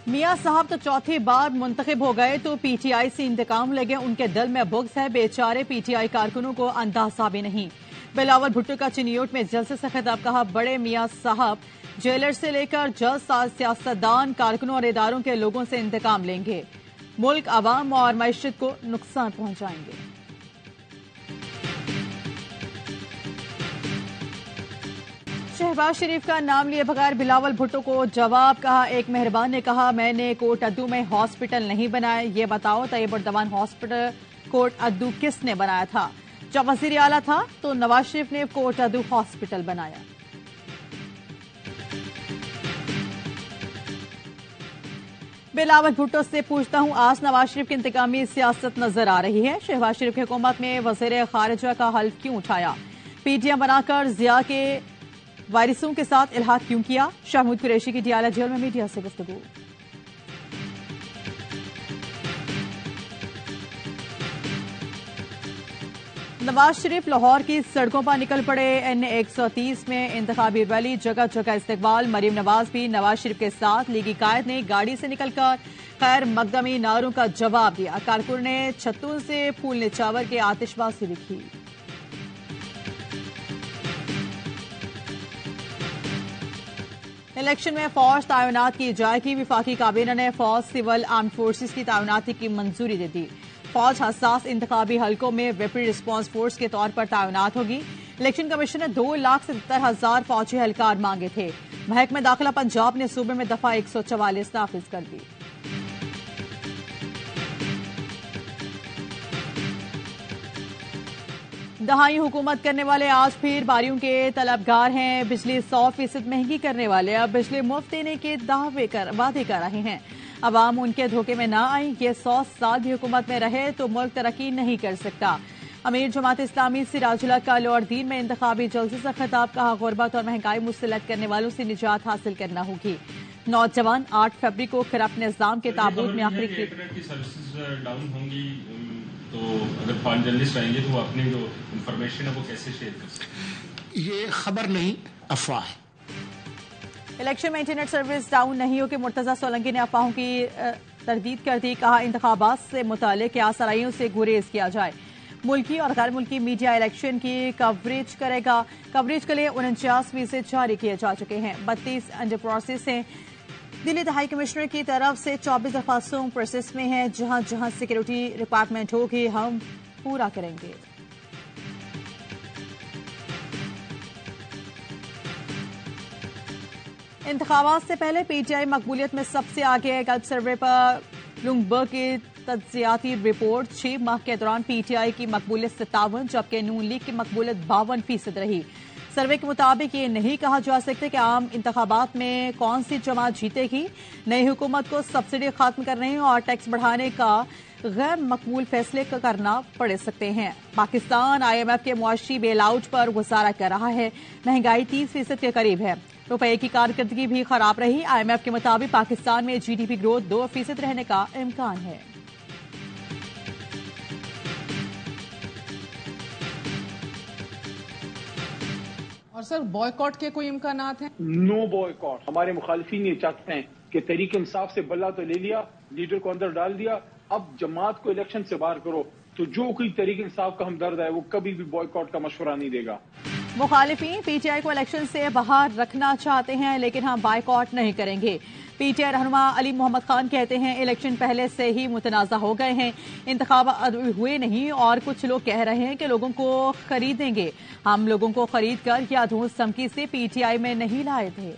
मियां साहब तो चौथी बार मुंतखब हो गए तो पीटीआई से इंतकाम लेंगे। उनके दिल में बुग़्ज़ है, बेचारे पीटीआई कारकुनों को अंदाजा भी नहीं। बिलावल भुट्टो का चिनियोट में जलसे से खिताब, कहा बड़े मियां साहब जेलर से लेकर जज, सियासतदान, कारकुनों और इदारों के लोगों से इंतकाम लेंगे, मुल्क, अवाम और मईशत को नुकसान पहुंचाएंगे। शहबाज शरीफ का नाम लिए बगैर बिलावल भुट्टो को जवाब, कहा एक मेहरबान ने कहा मैंने कोट अद्दू में हॉस्पिटल नहीं बनाया, ये बताओ तैयब उर-रहमान हॉस्पिटल कोट अद्दू किसने बनाया था? जब वजीर आला था तो नवाज शरीफ ने कोट अद्दू हॉस्पिटल बनाया। बिलावल भुट्टो से पूछता हूं, आज नवाज शरीफ की इंतकामी सियासत नजर आ रही है। शहबाज शरीफ की हुकूमत में वजीर खारिजा का हल्फ क्यों उठाया? पीटीएम बनाकर जिया के वारिसों के साथ इल्हाक क्यों किया? शाहमूद कुरैशी की डियाला जेल में मीडिया से गुफ्तगू। नवाज शरीफ लाहौर की सड़कों पर निकल पड़े। N130 में इंतखाबी रैली, जगह जगह इस्तकबाल। मरीम नवाज भी नवाज शरीफ के साथ। लीगी कायद ने गाड़ी से निकलकर खैर मकदमी नारों का जवाब दिया। कारकुन ने छत्तों से फूल निछावर के आतिशबाजी भी की। इलेक्शन में फौज तैनात की जाएगी। विफाकी काबीना ने फौज, सिविल, आर्म्ड फोर्सेस की तैनाती की मंजूरी दे दी। फौज हसास इंतखाबी हलकों में रैपिड रिस्पांस फोर्स के तौर पर तैनात होगी। इलेक्शन कमीशन ने 2,77,000 फौजी एहलकार मांगे थे। महकमा दाखिला पंजाब ने सूबे में दफा 144 नाफिज कर दी। दहाई हुकूमत करने वाले आज फिर बारियों के तलबगार हैं। बिजली 100% महंगी करने वाले अब बिजली मुफ्त देने के वादे कर रहे हैं। अवाम उनके धोखे में ना आए। ये 100 साल भी हुकूमत में रहे तो मुल्क तरक्की नहीं कर सकता। अमीर जमात इस्लामी सिराजुल हक का लोअरदीन में इंतखाबी जलसे से खिताब, कहा गुर्बत और महंगाई मुसलत करने वालों से निजात हासिल करना होगी। नौजवान 8 फरवरी को करप्ट निजाम के ताबूत में आखिरी की सर्विसेज डाउन होंगी, तो अगर फॉरेन जर्नलिस्ट आएंगे तो वो अपनी जो इंफॉर्मेशन है वो कैसे शेयर कर सकते? ये खबर नहीं, अफवाह है। इलेक्शन में इंटरनेट सर्विस डाउन नहीं होगी। मुर्तजा सोलंकी ने अफवाहों की तरदीद कर दी। कहा इंतखाबात से मुतालिक आसराइयों से गुरेज किया जाए। मुल्की और गैर मुल्की मीडिया इलेक्शन की कवरेज करेगा। कवरेज के लिए 49 वीजे जारी किए जा चुके हैं। 32 अंडर प्रोसेस हैं। दिल्ली दहाई कमिश्नर की तरफ से 24 दरख्वास्तों प्रोसेस में हैं। जहां जहां सिक्योरिटी रिक्वायरमेंट होगी हम पूरा करेंगे। इंतखाबात से पहले पीटीआई मकबूलियत में सबसे आगे है। गल्फ सर्वे पर ब्लूमबर्ग की तज्जियाती रिपोर्ट, 6 माह के दौरान पीटीआई की मकबूलियत 57, जबकि नून लीग की मकबूलियत 52% रही। सर्वे के मुताबिक ये नहीं कहा जा सकता कि आम इंतखाबात में कौन सी जमात जीतेगी। नई हुकूमत को सब्सिडी खत्म करने और टैक्स बढ़ाने का गैर मकबूल फैसले करना पड़ सकते हैं। पाकिस्तान IMF के मुआशी बेल आउट पर गुजारा कर रहा है। महंगाई 30% के करीब है। रुपये की कारकर्दगी भी खराब रही। IMF के मुताबिक पाकिस्तान में GDP ग्रोथ 2% रहने का इम्कान है। और सर बॉयकॉट के कोई इम्कानात हैं? No boycott. हमारे मुखालिफिन ये चाहते हैं कि तहरीक इंसाफ से बल्ला तो ले लिया, लीडर को अंदर डाल दिया, अब जमात को इलेक्शन से बाहर करो। तो जो कोई तहरीक इंसाफ का हमदर्द है वो कभी भी बॉयकॉट का मशवरा नहीं देगा। मुखालिफिन पीटीआई को इलेक्शन से बाहर रखना चाहते हैं, लेकिन हम बायकॉट नहीं करेंगे। पीटीआई रहनुमा अली मोहम्मद खान कहते हैं इलेक्शन पहले से ही मुतनाज़ा हो गए हैं, इंतखाब हुए नहीं और कुछ लोग कह रहे हैं कि लोगों को खरीदेंगे। हम लोगों को खरीद कर या धूस धमकी से पीटीआई में नहीं लाए थे।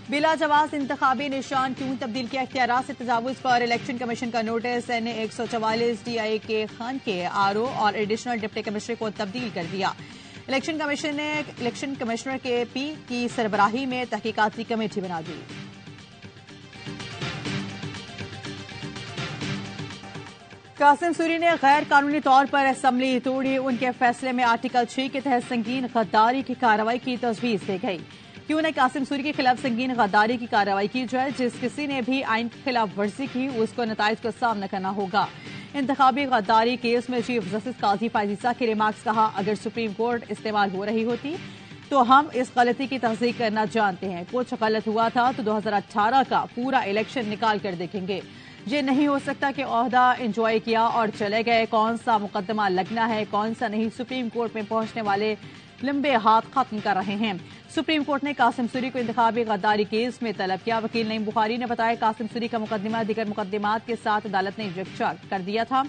बिला जवाज इंतखाबी निशान क्यों तब्दील किया? इख्तियारात से तजावुज पर इलेक्शन कमीशन का नोटिस। N144 DI के खान के RO और एडिशनल डिप्टी कमिश्नर को तब्दील कर दिया। इलेक्शन कमीशन ने इलेक्शन कमिश्नर के P की सरबराही में तहकीकाती कमेटी बना दी। कासिम सूरी ने गैर कानूनी तौर पर असम्बली तोड़ी। उनके फैसले में आर्टिकल 6 के तहत संगीन गद्दारी की कार्रवाई की तजवीज दी गई। क्यों न कासिम सूरी के खिलाफ संगीन गद्दारी की कार्रवाई की जाए। जिस किसी ने भी आइन की खिलाफ वर्जी की उसको नताइज का सामना करना होगा। इंतखाबी गद्दारी केस में चीफ जस्टिस काजी फायजीसा के रिमार्क्स। कहा, अगर सुप्रीम कोर्ट इस्तेमाल हो रही होती तो हम इस गलती की तहसीक करना जानते हैं। कुछ गलत हुआ था तो 2018 का पूरा इलेक्शन निकाल कर देखेंगे। ये नहीं हो सकता कि ओहदा एंजॉय किया और चले गए। कौन सा मुकदमा लगना है, कौन सा नहीं, सुप्रीम कोर्ट में पहुंचने वाले लंबे हाथ खत्म कर रहे हैं। सुप्रीम कोर्ट ने कासिम सूरी को इंतखाबी गद्दारी केस में तलब किया। वकील नईम बुखारी ने बताया, कासिम सूरी का मुकदमा दीगर मुकदमात के साथ अदालत ने यकजा कर दिया था।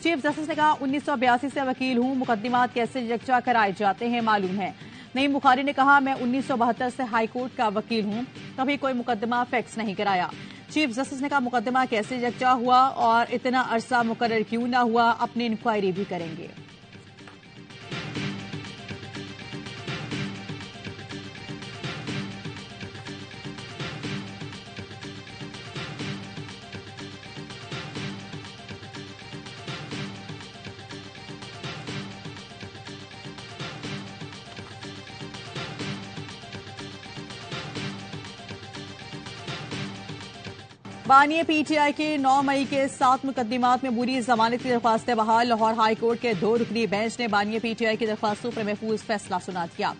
चीफ जस्टिस ने कहा, 1982 से वकील हूं, मुकदमात कैसे यकजा कराए जाते हैं मालूम है। नईम बुखारी ने कहा, मैं 1972 से हाईकोर्ट का वकील हूं, कभी कोई मुकदमा फैक्स नहीं कराया। चीफ जस्टिस ने कहा, मुकदमा कैसे यकजा हुआ और इतना अरसा मुकर्रर क्यों ना हुआ, अपनी इंक्वायरी भी करेंगे। बानिए पीटीआई के 9 मई के 7 मुकदमात में बुरी जमानत की दरख्वास्त बहाल। लाहौर हाईकोर्ट के 2 रुकनी बेंच ने बानिए पीटीआई की दरख्वास्तों पर महफूज फैसला सुना दिया।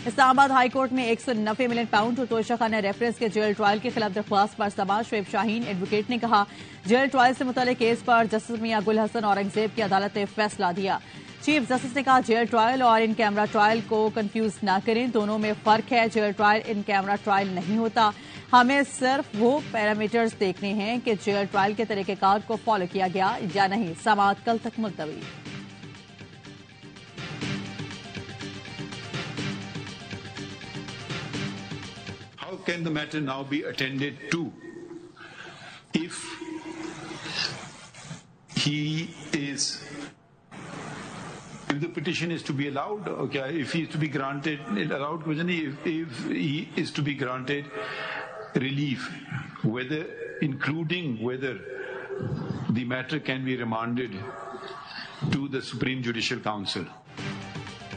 इस्लामाबाद हाईकोर्ट में 190 मिलियन पाउंड और तोशा खाना रेफरेंस के जेल ट्रायल के खिलाफ दरख्वास्त पर समाज शुएब शाहीन एडवोकेट ने कहा, जेल ट्रायल से मुतल्लिक केस पर जस्टिस मियां गुल हसन औरंगजेब की अदालत ने फैसला दिया। चीफ जस्टिस ने कहा, जेल ट्रायल और इन कैमरा ट्रायल को कंफ्यूज न करें, दोनों में फर्क है। Jail trial in camera trial नहीं होता। हमें सिर्फ वो पैरामीटर्स देखने हैं कि जेल ट्रायल के तरीकेकार को फॉलो किया गया या नहीं। समाअत कल तक मुलतवी। How can the matter now be attended to if the petition is to be allowed? Okay, if he is to be granted, allowed question, if he is to be granted relief, whether the matter can be remanded to the Supreme Judicial Council.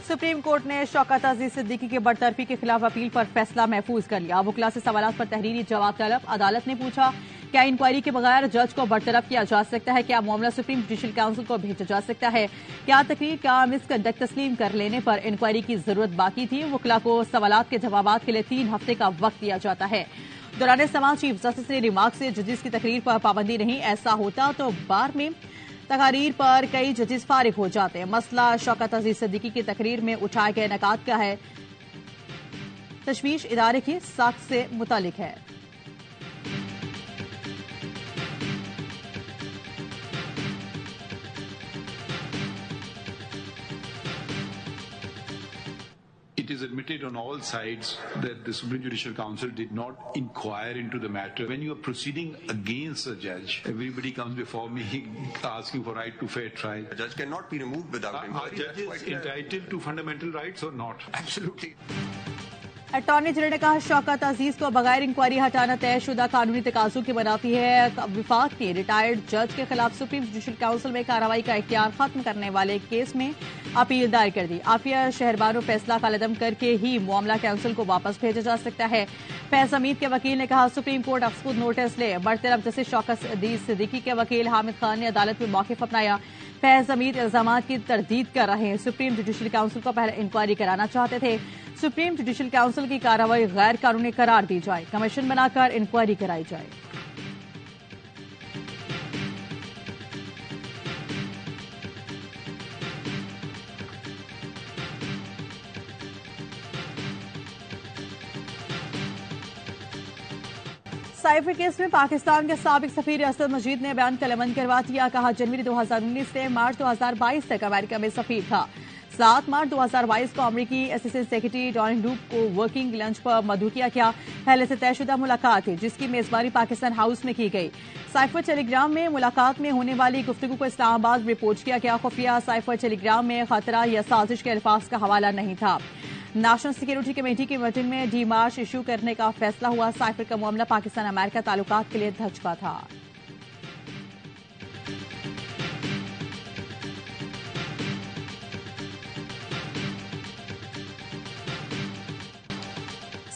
Supreme court ने शौकत अजीज सिद्दीकी की बरतरफी के खिलाफ appeal पर फैसला महफूज कर लिया। वकला से सवालात पर तहरीरी जवाब तलब। अदालत ने पूछा, क्या इंक्वायरी के बगैर जज को बरतरफ किया जा सकता है? क्या मामला सुप्रीम जुडिशल काउंसिल को भेजा जा सकता है? क्या तकरीर का मिसकंडक्ट तस्लीम कर लेने पर इंक्वायरी की जरूरत बाकी थी? वकला को सवालात के जवाबात के लिए 3 हफ्ते का वक्त दिया जाता है। दौरान सवाल चीफ जस्टिस ने रिमार्क से जजिस की तकरीर पर पाबंदी नहीं, ऐसा होता तो बार में तकारीर पर कई जजेस फारिग हो जाते हैं। मसला शौकत अजीज सिद्दीकी की तकरीर में उठाए गए नकात का है। तशवीश इदारे की साख से मुतालिक है। It is admitted on all sides that the Supreme Judicial Council did not inquire into the matter. When you are proceeding against a judge, everybody comes before me asking for right to fair trial. A judge cannot be removed without inquiry. Are judges entitled to fundamental rights or not? Absolutely. Attorney general ने कहा, शौकत अजीज को बगैर inquiry हटाना तयशुदा कानूनी तकाजों की बनाती है। विफाक ने रिटायर्ड जज के खिलाफ सुप्रीम जुडिशल काउंसिल में कार्रवाई का इख्तियार खत्म करने वाले केस में अपील दायर कर दी। आफिया शहरबानो फैसला कलदम करके ही मामला काउंसिल को वापस भेजा जा सकता है। फैज हमीद के वकील ने कहा, सुप्रीम कोर्ट अब खुद नोटिस ले। बरतरफ जस्टिस शौकत अजीज सिद्दीकी के वकील हामिद खान ने अदालत में मौकिफ अपनाया। फैज हमीद इल्जामात की तरदीद कर रहे हैं। सुप्रीम जुडिशल काउंसिल को पहले इंक्वायरी कराना चाहते थे। सुप्रीम जुडिशल काउंसिल की कार्रवाई गैर कानूनी करार दी जाए, कमीशन बनाकर इंक्वायरी कराई जाए। साइफर केस में पाकिस्तान के साबिक सफीर असद मजीद ने बयान कलमबंद करवा दिया। कहा, जनवरी 2019 से मार्च 2022 तक अमेरिका में सफीर था। 7 मार्च 2022 को अमेरिकी असिस्टेंट सेक्रेटरी डॉन लूप को वर्किंग लंच पर मदऊ किया गया। पहले से तयशुदा मुलाकात थी जिसकी मेजबानी पाकिस्तान हाउस में की गई। साइफर टेलीग्राम में मुलाकात में होने वाली गुफ्तगू को इस्लामाबाद रिपोर्ट किया गया। खुफिया साइफर टेलीग्राम में खतरा या साजिश के अल्फाज का हवाला नहीं था। नेशनल सिक्योरिटी कमेटी की मीटिंग में डी मार्च इशू करने का फैसला हुआ। साइफर का मामला पाकिस्तान अमेरिका ताल्लुकात के लिए धचका था।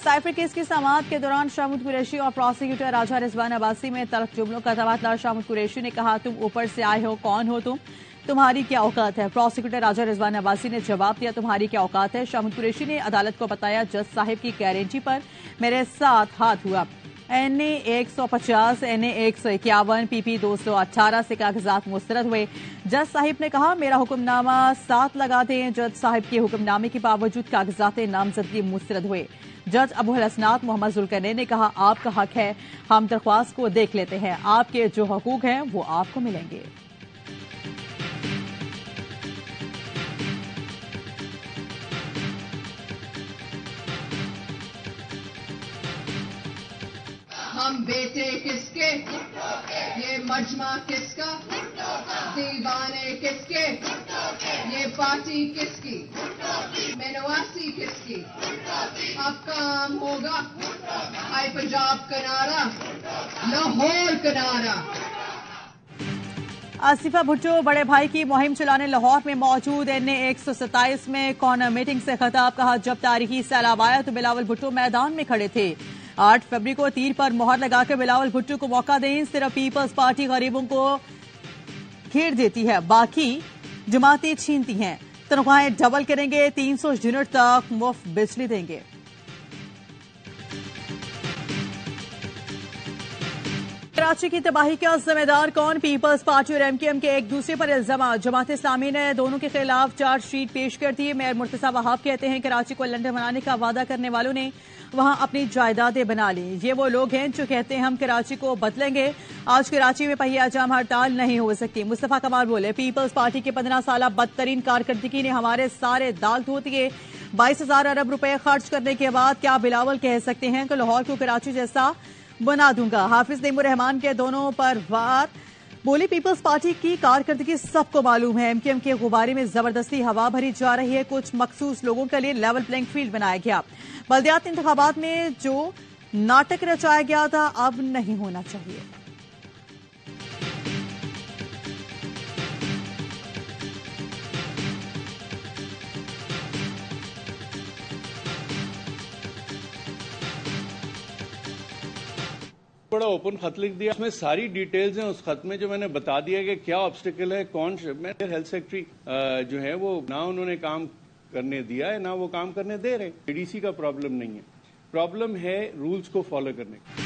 साइफर केस की समाअत के दौरान शामुद कुरैशी और प्रोसिक्यूटर राजा रिजवान अब्बासी में तल्ख जुमलों का तबादला। शामुद कुरैशी ने कहा, तुम ऊपर से आए हो, कौन हो तुम, तुम्हारी क्या औकात है। प्रोसिक्यूटर राजा रिजवान अब्बासी ने जवाब दिया, तुम्हारी क्या औकात है। शामुद कुरैशी ने अदालत को बताया, जज साहिब की गारंटी पर मेरे साथ हाथ हुआ। NA 150, NA 151, PP 218 से कागजात मुस्तरद हुए। जज साहिब ने कहा, मेरा हुक्मनामा साथ लगा दें। जज साहिब के हुक्मनामे के बावजूद कागजात नामजदगी मुस्तरद हुए। जज अबू हसनात मोहम्मद जुल्करनैन ने कहा, आपका हक है, हम दरख्वास्त को देख लेते हैं, आपके जो हकूक हैं वो आपको मिलेंगे। हम बेटे किसके, ये मजमा किसका, दीवाने किसके, ये पार्टी किसकी, मेनवासी किसकी, अब काम होगा आई पंजाब किनारा, लाहौर किनारा। आसिफा भुट्टो बड़े भाई की मुहिम चलाने लाहौर में मौजूद। NA 127 में कॉर्नर मीटिंग से खिताब। कहा, जब तारीखी सैलाब आया तो बिलावल भुट्टो मैदान में खड़े थे। 8 फरवरी को तीर पर मोहर लगाकर बिलावल भुट्टो को मौका दें। सिर्फ पीपल्स पार्टी गरीबों को घेर देती है, बाकी जमातें छीनती हैं। तनख्वाहें डबल करेंगे, 300 यूनिट तक मुफ्त बिजली देंगे। कराची की तबाही का जिम्मेदार कौन, पीपल्स पार्टी और MKM के एक दूसरे पर इल्जाम। जमात इस्लामी ने दोनों के खिलाफ चार्जशीट पेश कर दी। मेयर मुर्तजा वहाब कहते हैं, कराची को लंदन बनाने का वादा करने वालों ने वहां अपनी जायदादें बना ली। ये वो लोग हैं जो कहते हैं हम कराची को बदलेंगे। आज कराची में पहिया जाम हड़ताल नहीं हो सकती। मुस्तफा कमाल बोले, पीपल्स पार्टी के 15 साल बदतरीन कारकर्दगी ने हमारे सारे दाल धो दिए। 22,000 अरब रुपए खर्च करने के बाद क्या बिलावल कह सकते हैं कि लाहौर को कराची जैसा बना दूंगा। हाफिज नईमुर रहमान के दोनों पर वार बोली, पीपल्स पार्टी की कारकर्दगी सबको मालूम है। MKM के गुब्बारे में जबरदस्ती हवा भरी जा रही है। कुछ मखसूस लोगों के लिए लेवल प्लेइंग फील्ड बनाया गया। बल्दियाती इंतखाबात में जो नाटक रचाया गया था अब नहीं होना चाहिए। बड़ा ओपन खत लिख दिया, उसमें सारी डिटेल्स हैं। उस खत में जो मैंने बता दिया कि क्या ऑब्स्टिकल है, कौन मेरे हेल्थ सेक्रेटरी जो है वो ना उन्होंने काम करने दिया है ना वो काम करने दे रहे। ADC का प्रॉब्लम नहीं है, प्रॉब्लम है रूल्स को फॉलो करने का।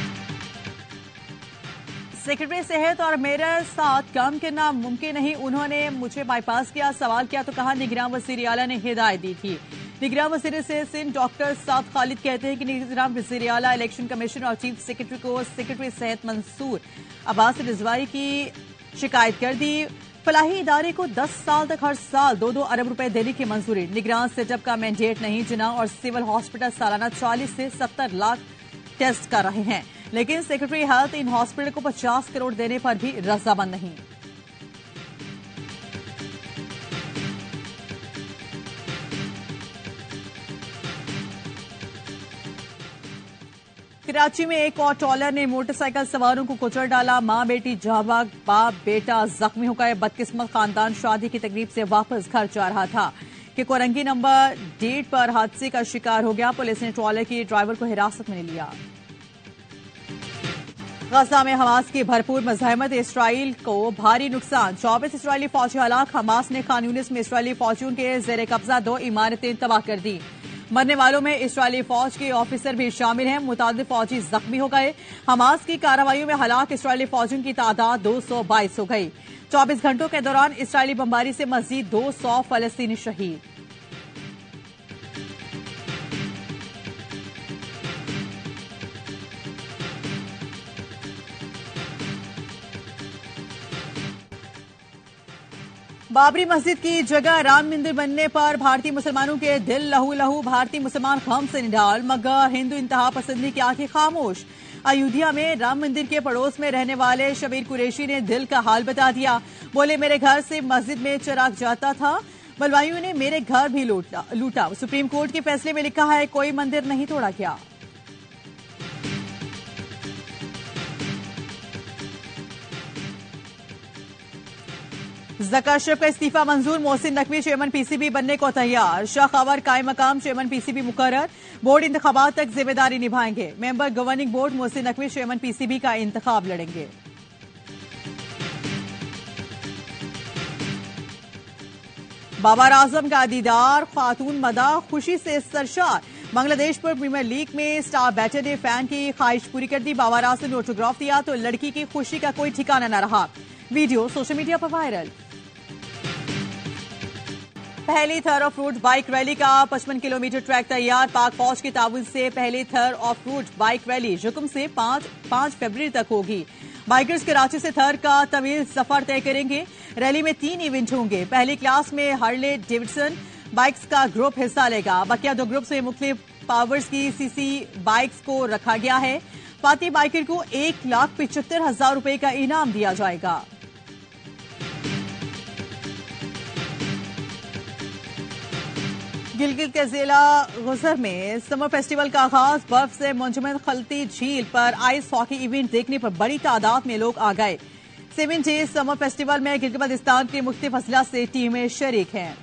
सेक्रेटरी सेहत और मेरे साथ काम करना मुमकिन नहीं। उन्होंने मुझे बाईपास किया, सवाल किया तो कहा निगरान वज़ीर आला ने हिदायत दी थी। निगरान वज़ीर से सिंध डॉक्टर साद खालिद कहते हैं कि निगरान वज़ीर आला, इलेक्शन कमीशन और चीफ सेक्रेटरी को सेक्रेटरी सेहत मंसूर अब्बास रिजवाई की शिकायत कर दी। फलाही इदारे को 10 साल तक हर साल 2-2 अरब रुपए देने की मंजूरी। निगरान सेटअप का मैंडेट नहीं जना और सिविल हॉस्पिटल सालाना 40 से 70 लाख टेस्ट कर रहे हैं, लेकिन सेक्रेटरी हेल्थ इन हॉस्पिटल को 50 करोड़ देने पर भी रजामंद नहीं। कराची में एक और ट्रॉलर ने मोटरसाइकिल सवारों को कुचल डाला। मां बेटी जाबाग, बाप बेटा जख्मी हो गए। बदकिस्मत खानदान शादी की तकरीब से वापस घर जा रहा था कि कोरंगी नंबर 1 पर हादसे का शिकार हो गया। पुलिस ने ट्रॉलर के ड्राइवर को हिरासत में लिया। गजा में हमास की भरपूर मज़ाहमत, इसराइल को भारी नुकसान। 24 इसराइली फौजी हलाक। हमास ने खान यूनिस में इसराइली फौजियों के जेर कब्जा 2 इमारतें तबाह कर दी। मरने वालों में इसराइली फौज के ऑफिसर भी शामिल हैं। मुतादिद फौजी जख्मी हो गए। हमास की कार्रवाइयों में हलाक इसराइली फौजियों की तादाद 222 हो गई। 24 घंटों के दौरान इसराइली बमबारी से मजीद 200 फलस्तीनी शहीद। बाबरी मस्जिद की जगह राम मंदिर बनने पर भारतीय मुसलमानों के दिल लहू लहू। भारतीय मुसलमान गम से निढाल, मगर हिंदू इंतहा पसंदी की आंखें खामोश। अयोध्या में राम मंदिर के पड़ोस में रहने वाले शबीर कुरैशी ने दिल का हाल बता दिया। बोले, मेरे घर से मस्जिद में चिराग जाता था, बलवाइयों ने मेरे घर भी लूटा। सुप्रीम कोर्ट के फैसले में लिखा है कोई मंदिर नहीं तोड़ा गया। मुज़्ज़फ़र अशरफ का इस्तीफा मंजूर, मोहसिन नकवी चेयरमैन पीसीबी बनने को तैयार, शाह खवर कायम मकाम चेयरमैन पीसीबी मुकर्रर, बोर्ड इंतखाबात तक जिम्मेदारी निभाएंगे, member governing board Mohsin Naqvi chairman PCB का इंतखाब लड़ेंगे। बाबर आजम का दीदार, खातून मदा खुशी से सरशार, बांग्लादेश पर प्रीमियर लीग में स्टार बैटर ने फैन की ख्वाहिश पूरी कर दी, बाबर आजम ने ऑटोग्राफ दिया तो लड़की की खुशी का कोई ठिकाना न रहा, वीडियो सोशल मीडिया पर वायरल। पहली थर ऑफ रूट बाइक रैली का 55 किलोमीटर ट्रैक तैयार, पाक फौज के ताउन से पहली थर ऑफ रूट बाइक रैली जुकुम से 5 फरवरी तक होगी। बाइकर्स कराची से थर का तवील सफर तय करेंगे। रैली में 3 इवेंट होंगे। पहली क्लास में हार्ले डेविडसन बाइक्स का ग्रुप हिस्सा लेगा, बकिया 2 ग्रुप्स में मुख्तलिफ पावर्स की सीसी बाइक्स को रखा गया है। फाती बाइकर को 1,75,000 रुपए का इनाम दिया जाएगा। गिलगित के जिला गुजर में समर फेस्टिवल का आगाज, बर्फ से मुंजमद खलती झील पर आइस हॉकी इवेंट देखने पर बड़ी तादाद में लोग आ गए। 7 डेज समर फेस्टिवल में गिलगित बल्तिस्तान के मुख्तलिफ अजला से टीमें शरीक हैं।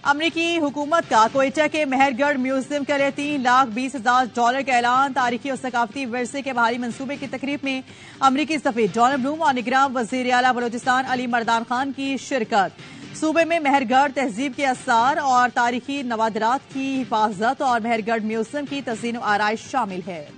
अमरीकी हुकूमत का कोयटा के मेहरगढ़ म्यूजियम के लिए $3,20,000 का ऐलान, तारीखी और सकाफती विरसे के बहाली मंसूबे की तकरीब में अमरीकी सफीर डोनाल्ड ब्लूम और निगरान वजीर आला बलोचिस्तान अली मर्दान खान की शिरकत। सूबे में मेहरगढ़ तहजीब के आसार और तारीखी नवादरात की हिफाजत और मेहरगढ़ म्यूजियम की तज़ीन व आराइश शामिल है।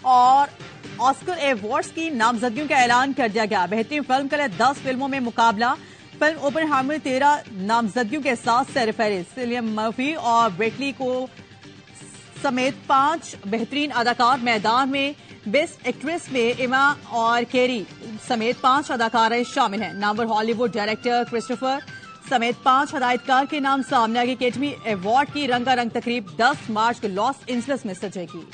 और ऑस्कर अवार्ड्स की नामजदगियों का ऐलान कर दिया गया। बेहतरीन फिल्म के लिए 10 फिल्मों में मुकाबला, फिल्म ओपेनहाइमर 13 नामजदगियों के साथ सरफहरिस्त। सिलियन मर्फी और ब्रेटली को समेत 5 बेहतरीन अदाकार मैदान में। बेस्ट एक्ट्रेस में इमा और केरी समेत 5 अदाकारें शामिल हैं। नामवर हॉलीवुड डायरेक्टर क्रिस्टोफर समेत 5 हदायतकार के नाम सामने आए। एकेडमी अवार्ड की रंगारंग तकरीब 10 मार्च को लॉस एंजलिस में सजेगी।